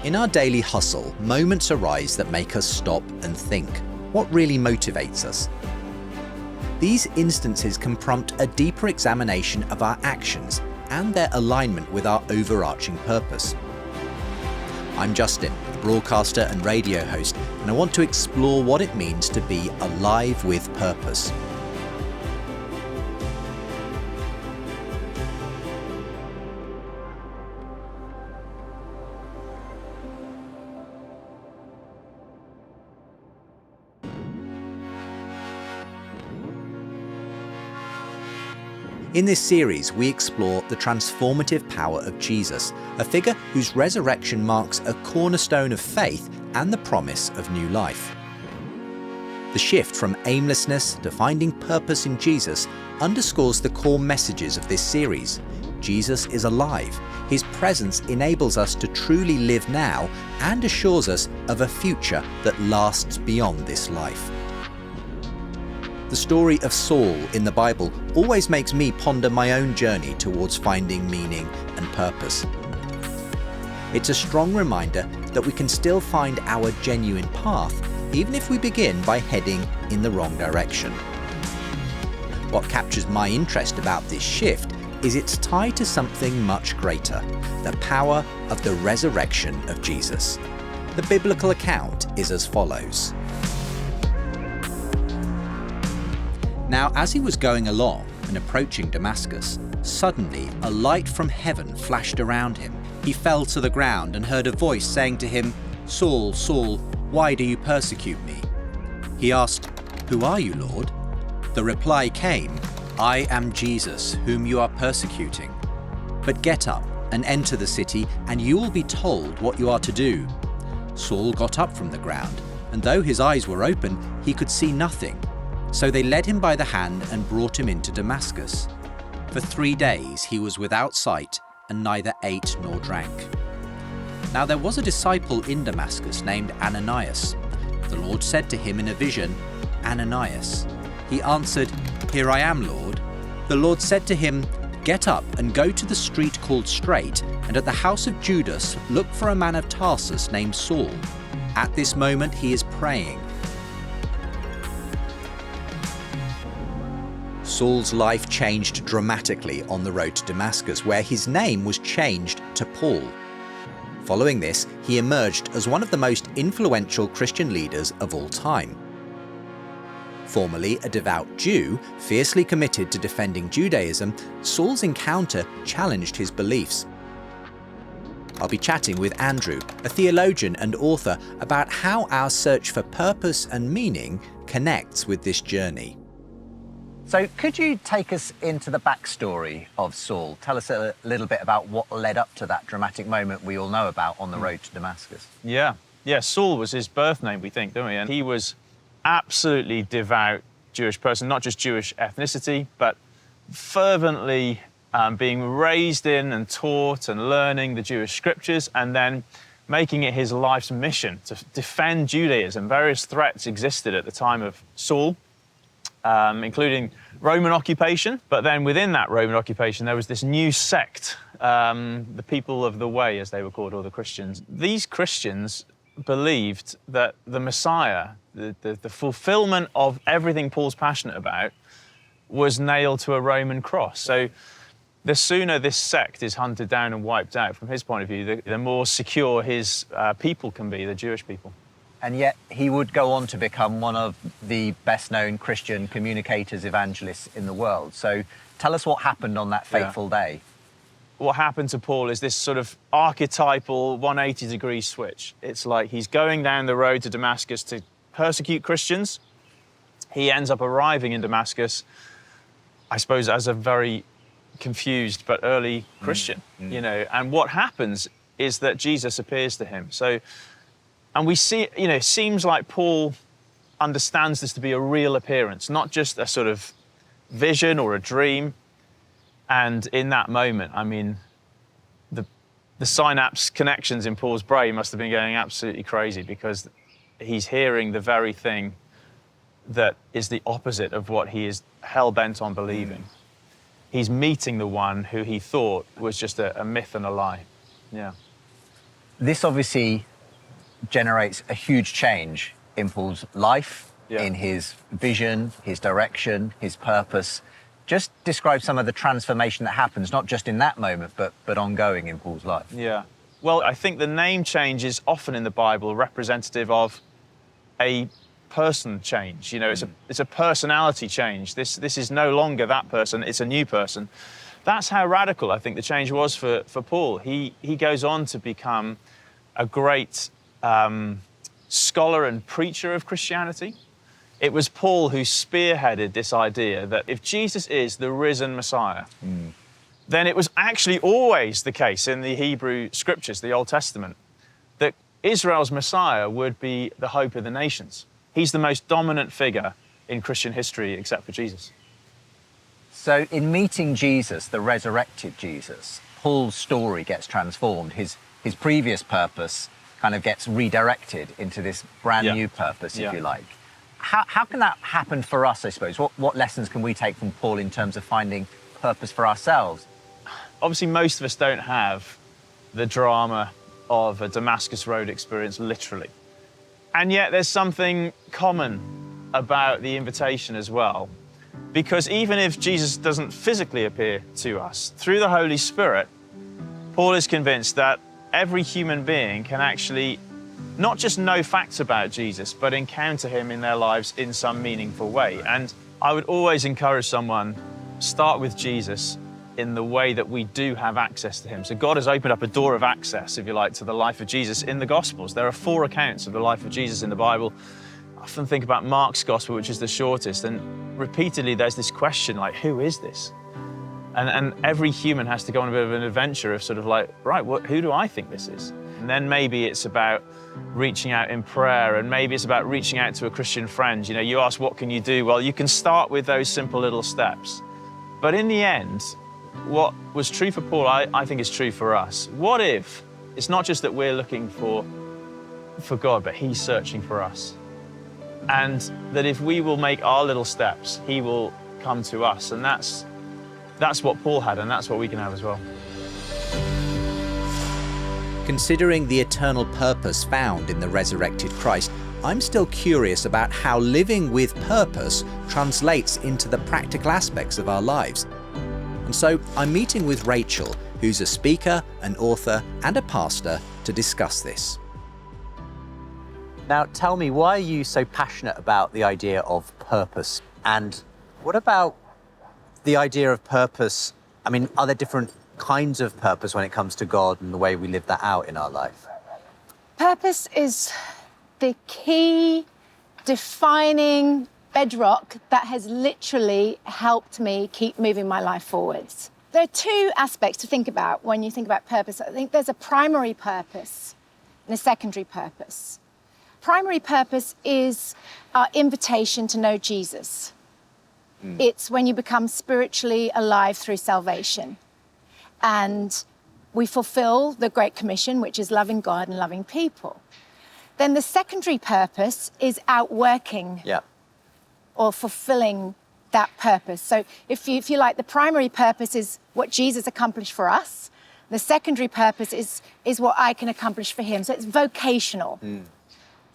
In our daily hustle, moments arise that make us stop and think. What really motivates us? These instances can prompt a deeper examination of our actions and their alignment with our overarching purpose. I'm Justin, a broadcaster and radio host, and I want to explore what it means to be alive with purpose. In this series, we explore the transformative power of Jesus, a figure whose resurrection marks a cornerstone of faith and the promise of new life. The shift from aimlessness to finding purpose in Jesus underscores the core messages of this series. Jesus is alive. His presence enables us to truly live now and assures us of a future that lasts beyond this life. The story of Saul in the Bible always makes me ponder my own journey towards finding meaning and purpose. It's a strong reminder that we can still find our genuine path, even if we begin by heading in the wrong direction. What captures my interest about this shift is its tie to something much greater, the power of the resurrection of Jesus. The biblical account is as follows. Now, as he was going along and approaching Damascus, suddenly a light from heaven flashed around him. He fell to the ground and heard a voice saying to him, "Saul, Saul, why do you persecute me?" He asked, "Who are you, Lord?" The reply came, "I am Jesus, whom you are persecuting. But get up and enter the city, and you will be told what you are to do." Saul got up from the ground, and though his eyes were open, he could see nothing. So they led him by the hand and brought him into Damascus. For 3 days he was without sight and neither ate nor drank. Now there was a disciple in Damascus named Ananias. The Lord said to him in a vision, "Ananias." He answered, "Here I am, Lord." The Lord said to him, "Get up and go to the street called Straight, and at the house of Judas look for a man of Tarsus named Saul. At this moment he is praying." Saul's life changed dramatically on the road to Damascus, where his name was changed to Paul. Following this, he emerged as one of the most influential Christian leaders of all time. Formerly a devout Jew, fiercely committed to defending Judaism, Saul's encounter challenged his beliefs. I'll be chatting with Andrew, a theologian and author, about how our search for purpose and meaning connects with this journey. So could you take us into the backstory of Saul? Tell us a little bit about what led up to that dramatic moment we all know about on the road to Damascus. Yeah, Saul was his birth name, we think, don't we? And he was absolutely devout Jewish person, not just Jewish ethnicity, but fervently being raised in and taught and learning the Jewish scriptures, and then making it his life's mission to defend Judaism. Various threats existed at the time of Saul, including Roman occupation. But then within that Roman occupation, there was this new sect, the people of the way, as they were called, or the Christians. These Christians believed that the Messiah, the fulfillment of everything Paul's passionate about, was nailed to a Roman cross. So the sooner this sect is hunted down and wiped out, from his point of view, the more secure his people can be, the Jewish people. And yet he would go on to become one of the best-known Christian communicators, evangelists in the world. So tell us what happened on that fateful day. What happened to Paul is this sort of archetypal 180-degree switch. It's like he's going down the road to Damascus to persecute Christians. He ends up arriving in Damascus, I suppose, as a very confused but early Christian, you know. And what happens is that Jesus appears to him. And we see, it seems like Paul understands this to be a real appearance, not just a sort of vision or a dream. And in that moment, I mean, the synapse connections in Paul's brain must have been going absolutely crazy, because he's hearing the very thing that is the opposite of what he is hell-bent on believing. He's meeting the one who he thought was just a myth and a lie. Yeah. this obviously generates a huge change in Paul's life, Yeah. in his vision, his direction, his purpose. Just describe some of the transformation that happens, not just in that moment, but ongoing in Paul's life. Yeah. Well, I think the name change is often in the Bible representative of a person change. You know, it's a personality change. This is no longer that person, it's a new person. That's how radical I think the change was for Paul. He goes on to become a great scholar and preacher of Christianity. It was Paul who spearheaded this idea that if Jesus is the risen Messiah, then it was actually always the case in the Hebrew scriptures, the Old Testament, that Israel's Messiah would be the hope of the nations. He's the most dominant figure in Christian history except for Jesus. So in meeting Jesus, the resurrected Jesus, Paul's story gets transformed. His previous purpose kind of gets redirected into this brand new purpose, if you like. How can that happen for us, I suppose? What lessons can we take from Paul in terms of finding purpose for ourselves? Obviously, most of us don't have the drama of a Damascus Road experience, literally. And yet there's something common about the invitation as well. Because even if Jesus doesn't physically appear to us, through the Holy Spirit, Paul is convinced that every human being can actually not just know facts about Jesus, but encounter him in their lives in some meaningful way. And I would always encourage someone, start with Jesus in the way that we do have access to him. So God has opened up a door of access, if you like, to the life of Jesus in the Gospels. There are 4 accounts of the life of Jesus in the Bible. I often think about Mark's Gospel, which is the shortest, and repeatedly there's this question like, who is this? And every human has to go on a bit of an adventure of sort of like, right, who do I think this is? And then maybe it's about reaching out in prayer, and maybe it's about reaching out to a Christian friend. You know, you ask, what can you do? Well, you can start with those simple little steps. But in the end, what was true for Paul, I think is true for us. What if it's not just that we're looking for God, but he's searching for us? And that if we will make our little steps, he will come to us. And that's what Paul had, and that's what we can have as well. Considering the eternal purpose found in the resurrected Christ, I'm still curious about how living with purpose translates into the practical aspects of our lives. And so I'm meeting with Rachel, who's a speaker, an author, and a pastor, to discuss this. Now, tell me, why are you so passionate about the idea of purpose? And what about the idea of purpose? I mean, are there different kinds of purpose when it comes to God and the way we live that out in our life? Purpose is the key defining bedrock that has literally helped me keep moving my life forwards. There are 2 aspects to think about when you think about purpose. I think there's a primary purpose and a secondary purpose. Primary purpose is our invitation to know Jesus. It's when you become spiritually alive through salvation. And we fulfill the Great Commission, which is loving God and loving people. Then the secondary purpose is outworking or fulfilling that purpose. So if you like, the primary purpose is what Jesus accomplished for us. The secondary purpose is what I can accomplish for him. So it's vocational.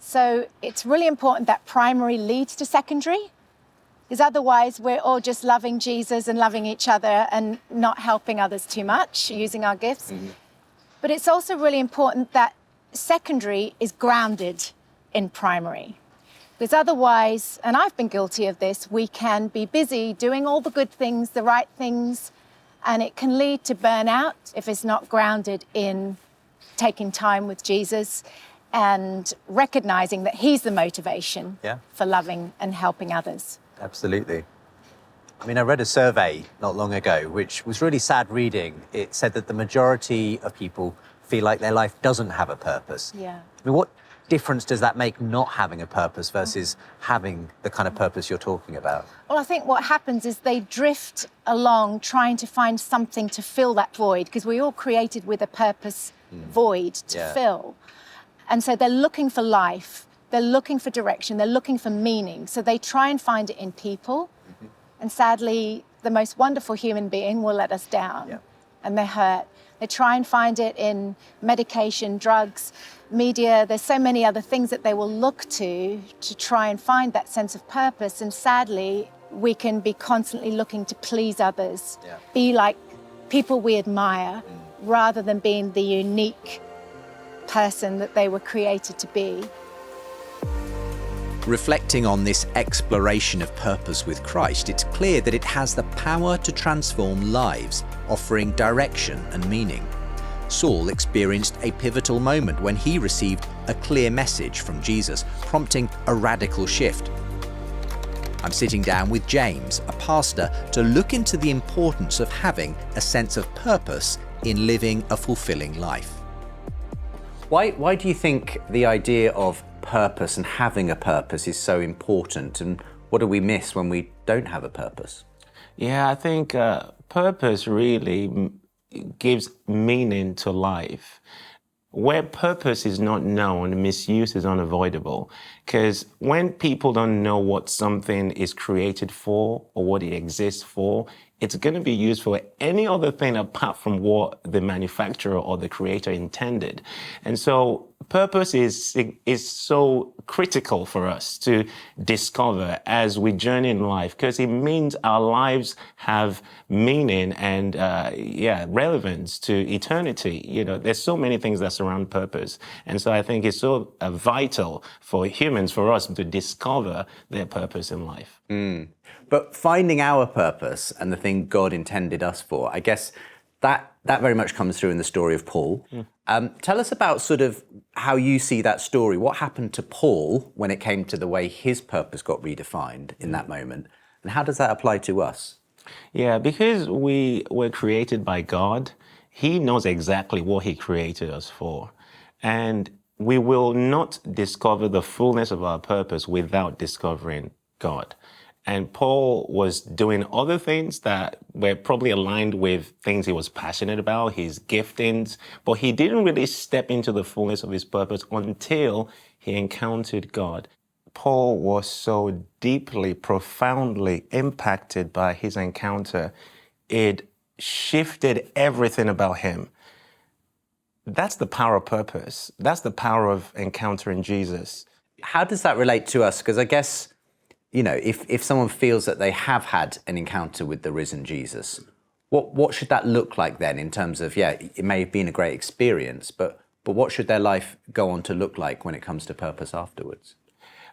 So it's really important that primary leads to secondary, because otherwise we're all just loving Jesus and loving each other and not helping others too much, using our gifts. But it's also really important that secondary is grounded in primary. Because otherwise, and I've been guilty of this, we can be busy doing all the good things, the right things, and it can lead to burnout if it's not grounded in taking time with Jesus and recognizing that he's the motivation for loving and helping others. Absolutely. I mean, I read a survey not long ago, which was really sad reading. It said that the majority of people feel like their life doesn't have a purpose. Yeah. I mean, what difference does that make, not having a purpose versus having the kind of purpose you're talking about? Well, I think what happens is they drift along trying to find something to fill that void, because we're all created with a purpose void to fill. And so they're looking for life, they're looking for direction, they're looking for meaning. So they try and find it in people. And sadly, the most wonderful human being will let us down. and they're hurt. They try and find it in medication, drugs, media. There's so many other things that they will look to try and find that sense of purpose. And sadly, we can be constantly looking to please others, be like people we admire, rather than being the unique person that they were created to be. Reflecting on this exploration of purpose with Christ, it's clear that it has the power to transform lives, offering direction and meaning. Saul experienced a pivotal moment when he received a clear message from Jesus, prompting a radical shift. I'm sitting down with James, a pastor, to look into the importance of having a sense of purpose in living a fulfilling life. Why do you think the idea of purpose and having a purpose is so important, and what do we miss when we don't have a purpose? Yeah, I think purpose really gives meaning to life. Where purpose is not known, misuse is unavoidable. Because when people don't know what something is created for or what it exists for, it's going to be used for any other thing apart from what the manufacturer or the creator intended. And so purpose is so critical for us to discover as we journey in life, because it means our lives have meaning and relevance to eternity. You know, there's so many things that surround purpose. And so I think it's so vital for humans, for us to discover their purpose in life. But finding our purpose and the thing God intended us for, I guess that very much comes through in the story of Paul. Tell us about sort of how you see that story. What happened to Paul when it came to the way his purpose got redefined in that moment? And how does that apply to us? Yeah, because we were created by God, He knows exactly what He created us for. And we will not discover the fullness of our purpose without discovering God. And Paul was doing other things that were probably aligned with things he was passionate about, his giftings, but he didn't really step into the fullness of his purpose until he encountered God. Paul was so deeply, profoundly impacted by his encounter. It shifted everything about him. That's the power of purpose. That's the power of encountering Jesus. How does that relate to us? Because I guess, you know, if someone feels that they have had an encounter with the risen Jesus, what should that look like then in terms of, it may have been a great experience, but what should their life go on to look like when it comes to purpose afterwards?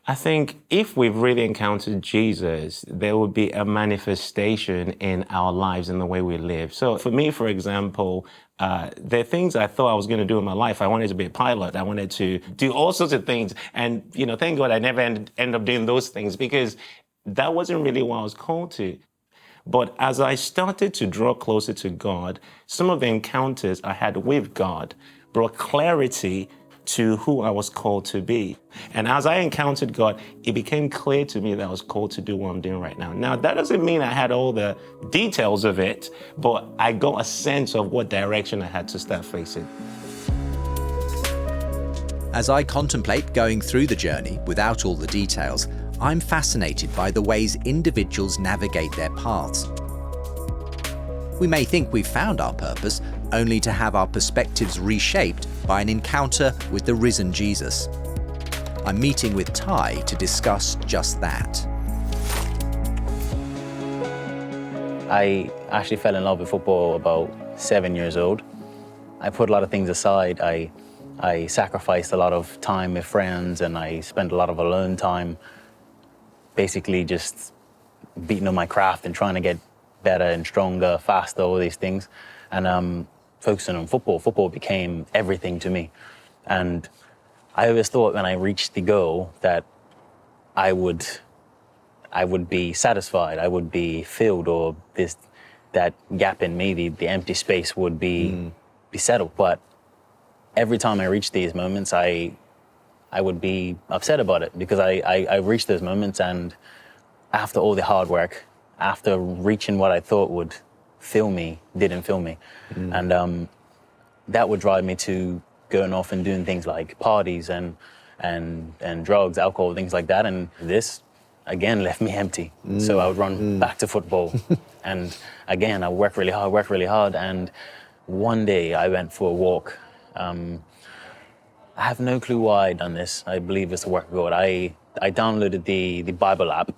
I think if we've really encountered Jesus, there will be a manifestation in our lives, in the way we live. So for me, for example, there are things I thought I was going to do in my life. I wanted to be a pilot. I wanted to do all sorts of things. And, you know, thank God I never end up doing those things, because that wasn't really what I was called to. But as I started to draw closer to God, some of the encounters I had with God brought clarity to who I was called to be. And as I encountered God, it became clear to me that I was called to do what I'm doing right now. Now, that doesn't mean I had all the details of it, but I got a sense of what direction I had to start facing. As I contemplate going through the journey without all the details, I'm fascinated by the ways individuals navigate their paths. We may think we've found our purpose, only to have our perspectives reshaped by an encounter with the risen Jesus. I'm meeting with Ty to discuss just that. I actually fell in love with football about 7 years old. I put a lot of things aside. I sacrificed a lot of time with friends, and I spent a lot of alone time basically just beating on my craft and trying to get better and stronger, faster, all these things. And focusing on football. Football became everything to me. And I always thought when I reached the goal that I would be satisfied, I would be filled, or that gap in me, the empty space would be settled. But every time I reached these moments, I would be upset about it, because I reached those moments, and after all the hard work, after reaching what I thought would fill me, didn't fill me. And that would drive me to going off and doing things like parties and drugs, alcohol, things like that. And this again left me empty. So I would run back to football. And again, I worked really hard. And one day I went for a walk. I have no clue why I done this. I believe it's the work of God. I downloaded the Bible app,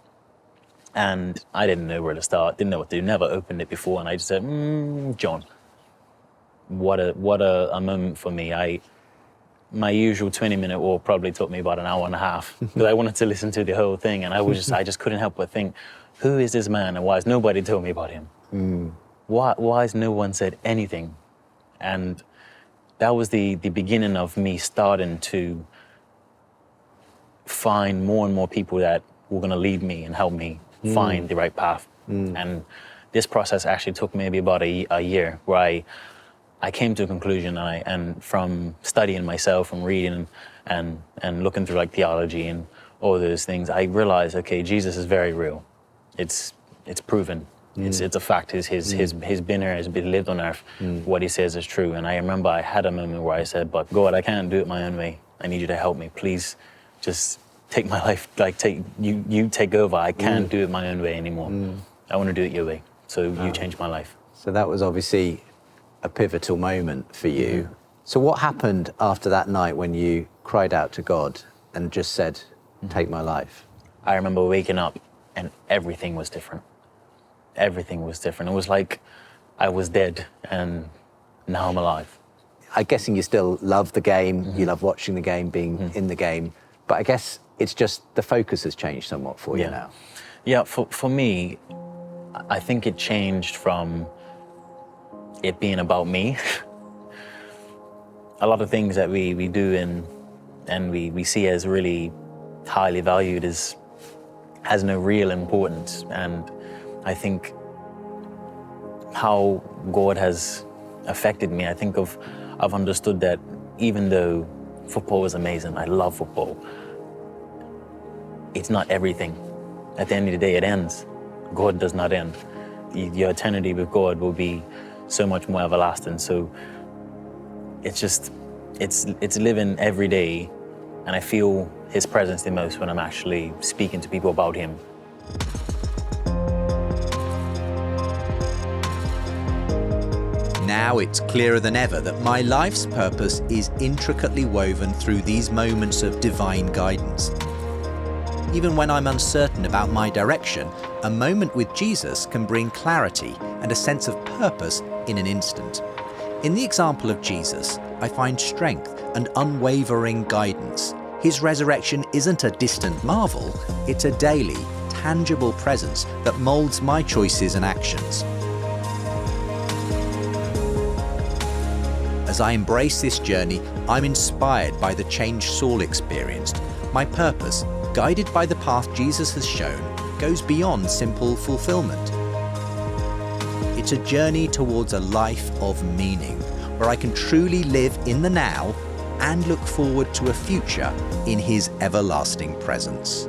and I didn't know where to start, didn't know what to do, never opened it before. And I just said, John, what a moment for me. My usual 20-minute walk probably took me about an hour and a half because I wanted to listen to the whole thing, and I just couldn't help but think, who is this man and why has nobody told me about him? Why has no one said anything? And that was the beginning of me starting to find more and more people that were going to lead me and help me find the right path. And this process actually took maybe about a year, where I came to a conclusion, and from studying myself and reading and looking through like theology and all those things, I realized, okay, Jesus is very real. It's proven. It's a fact. He's been here, he's lived on earth. What he says is true. And I remember I had a moment where I said, but God, I can't do it my own way. I need you to help me. Please just take my life, you take over. I can't do it my own way anymore. I want to do it your way. So you changed my life. So that was obviously a pivotal moment for you. So what happened after that night when you cried out to God and just said, take my life? I remember waking up and everything was different. Everything was different. It was like I was dead and now I'm alive. I'm guessing you still love the game, you love watching the game, being in the game, but I guess it's just the focus has changed somewhat for you now. Yeah, for me, I think it changed from it being about me. A lot of things that we do and we see as really highly valued has no real importance. And I think how God has affected me, I've understood that even though football is amazing, I love football, it's not everything. At the end of the day, it ends. God does not end. Your eternity with God will be so much more everlasting. So it's living every day, and I feel his presence the most when I'm actually speaking to people about him. Now it's clearer than ever that my life's purpose is intricately woven through these moments of divine guidance. Even when I'm uncertain about my direction, a moment with Jesus can bring clarity and a sense of purpose in an instant. In the example of Jesus, I find strength and unwavering guidance. His resurrection isn't a distant marvel, it's a daily, tangible presence that molds my choices and actions. As I embrace this journey, I'm inspired by the change Saul experienced. My purpose, guided by the path Jesus has shown, goes beyond simple fulfillment. It's a journey towards a life of meaning, where I can truly live in the now and look forward to a future in his everlasting presence.